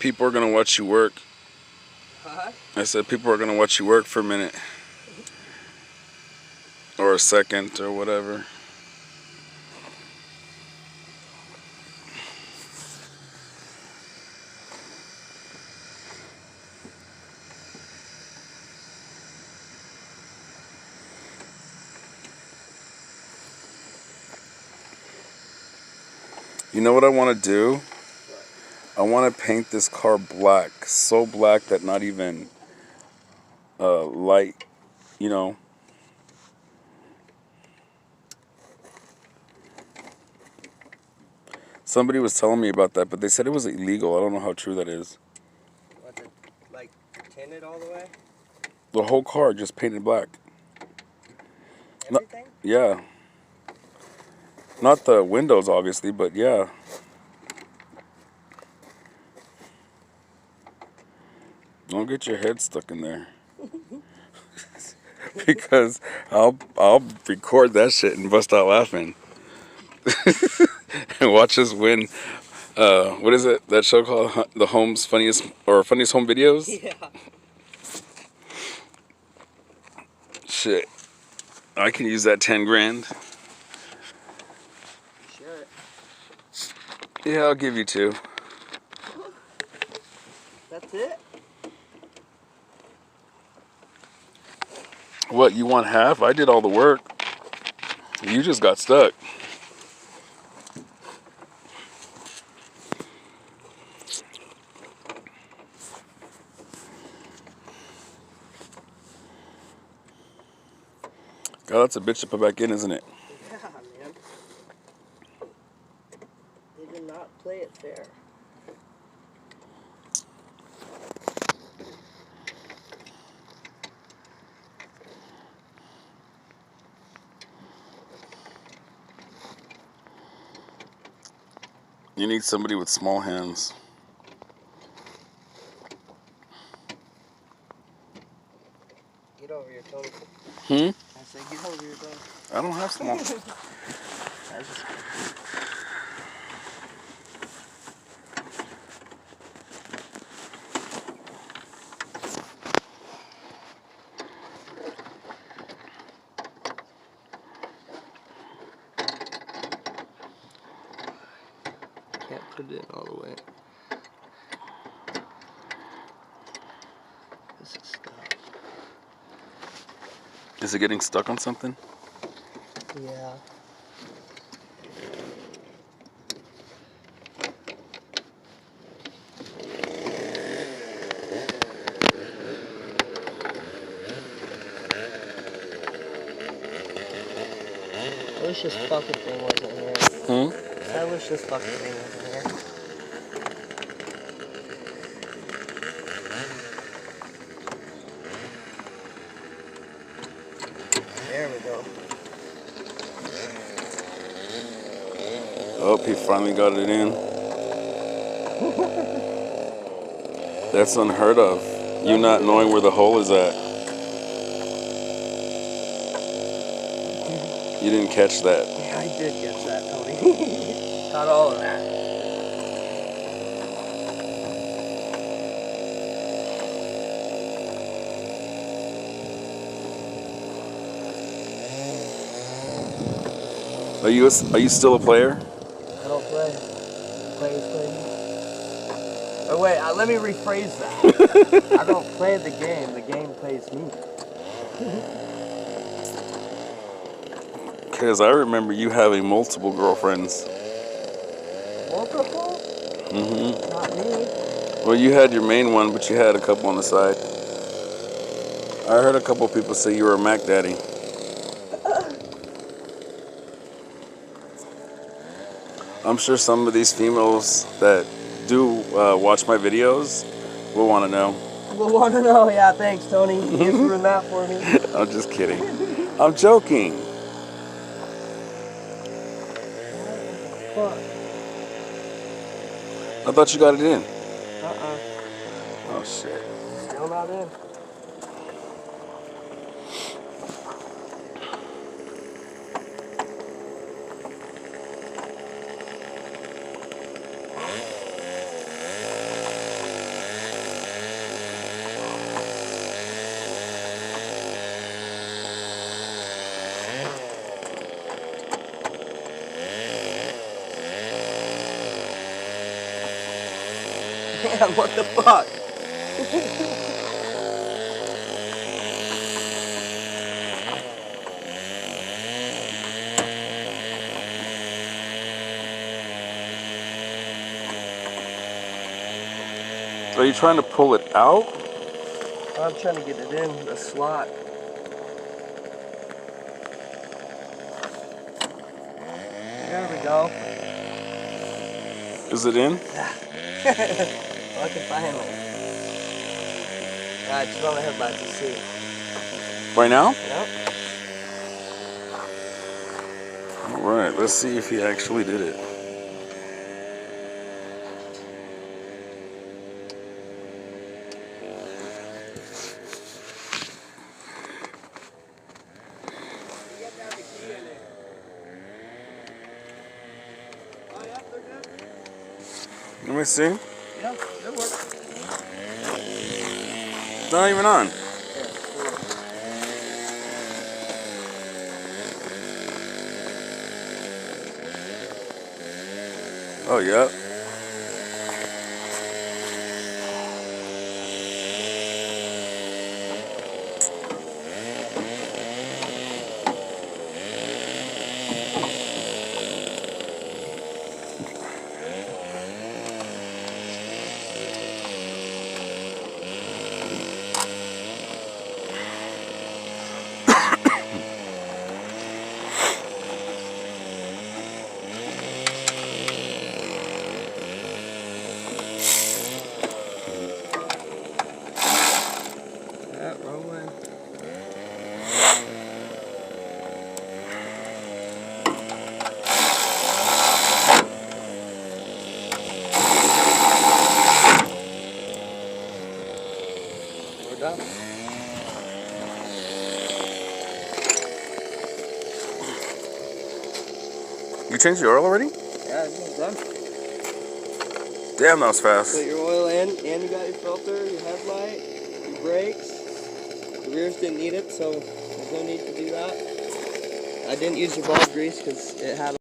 people are gonna watch you work. Huh? I said people are gonna watch you work for a minute. Or a second or whatever. You know what I want to do? I want to paint this car black. So black that not even light, you know. Somebody was telling me about that, but they said it was illegal. I don't know how true that is. What's it, like, tinted all the way? The whole car just painted black. Everything? Yeah. Not the windows, obviously, but yeah. Don't get your head stuck in there. Because I'll record that shit and bust out laughing. And watch us win. What is it? That show called The Home's Funniest Home Videos? Yeah. Shit. I can use that 10 grand. Sure. Yeah, I'll give you 2. That's it? What, you want half? I did all the work. You just got stuck. God, that's a bitch to put back in, isn't it? Yeah, man. They did not play it fair. You need somebody with small hands. Get over your Tony. Hmm? I said, get over your Tony. I don't have small. I just... Can't put it in all the way. This is stuff. Is it getting stuck on something? Yeah. I wish this fucking thing wasn't here. Hmm? I wish this fucking thing wasn't here. There we go. Oh, he finally got it in. That's unheard of. You not knowing where the hole is at. You didn't catch that. Yeah, I did catch that, Tony. Got all of that. Are you still a player? I don't play. Players play me. Oh wait, let me rephrase that. I don't play the game plays me. Because I remember you having multiple girlfriends. Multiple? Mm-hmm. Not me. Well, you had your main one, but you had a couple on the side. I heard a couple people say you were a Mac Daddy. I'm sure some of these females that do watch my videos will want to know. We'll want to know. Yeah, thanks, Tony. You just ruined that for me. I'm just kidding. I'm joking. Fuck. I thought you got it in. Uh-uh. Oh, shit. Still not in. Man, what the fuck? Are you trying to pull it out? I'm trying to get it in the slot. There we go. Is it in? Fucking finally. Alright, just run the headlights to see. Right now? Yep. Alright, let's see if he actually did it. Let me see. Yeah, it works. It's not even on. Oh, yeah. Yeah, rolling. We're done. You changed the oil already? Yeah, it's done. Damn, that was fast. Put your oil in, and you got your filter, your headlight, your brakes. The rears didn't need it, so there's no need to do that. I didn't use your ball grease because it had